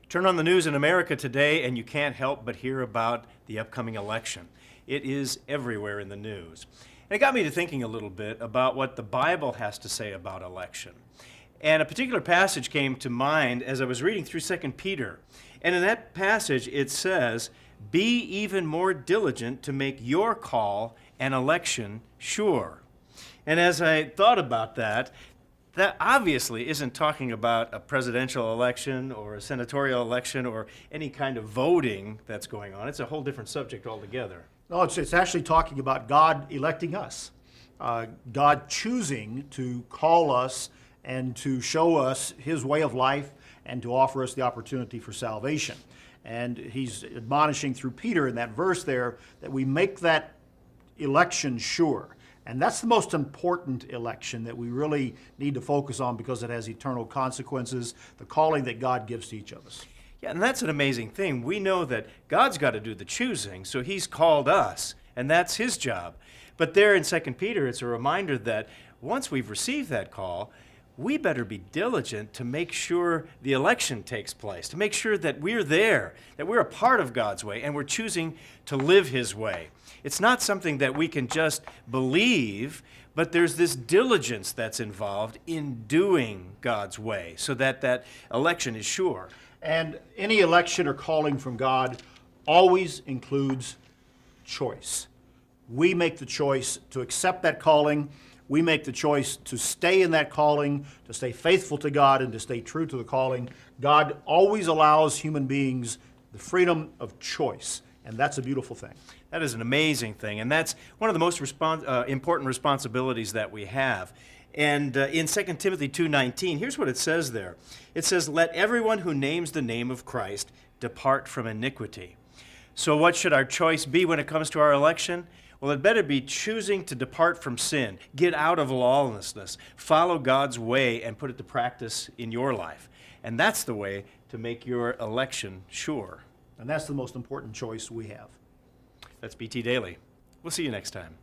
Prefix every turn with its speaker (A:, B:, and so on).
A: Turn on the news in America today and you can't help but hear about the upcoming election. It is everywhere in the news. And it got me to thinking a little bit about what the Bible has to say about election. And a particular passage came to mind as I was reading through 2 Peter. And in that passage it says, "Be even more diligent to make your call and election sure." And as I thought about that obviously isn't talking about a presidential election or a senatorial election or any kind of voting that's going on. It's a whole different subject altogether.
B: No, it's actually talking about God electing us, God choosing to call us and to show us His way of life and to offer us the opportunity for salvation. And He's admonishing through Peter in that verse there that we make that election sure. And that's the most important election that we really need to focus on because it has eternal consequences, the calling that God gives to each of us.
A: Yeah, and that's an amazing thing. We know that God's got to do the choosing, so He's called us, and that's His job. But there in 2 Peter, it's a reminder that once we've received that call, we better be diligent to make sure the election takes place, to make sure that we're there, that we're a part of God's way, and we're choosing to live His way. It's not something that we can just believe, but there's this diligence that's involved in doing God's way so that that election is sure.
B: And any election or calling from God always includes choice. We make the choice to accept that calling. We make the choice to stay in that calling, to stay faithful to God, and to stay true to the calling. God always allows human beings the freedom of choice, and that's a beautiful thing.
A: That is an amazing thing, and that's one of the most important responsibilities that we have. And in 2 Timothy 2:19, here's what it says there. It says, "Let everyone who names the name of Christ depart from iniquity." So what should our choice be when it comes to our election? Well, it better be choosing to depart from sin, get out of lawlessness, follow God's way, and put it to practice in your life. And that's the way to make your election sure.
B: And that's the most important choice we have.
A: That's BT Daily. We'll see you next time.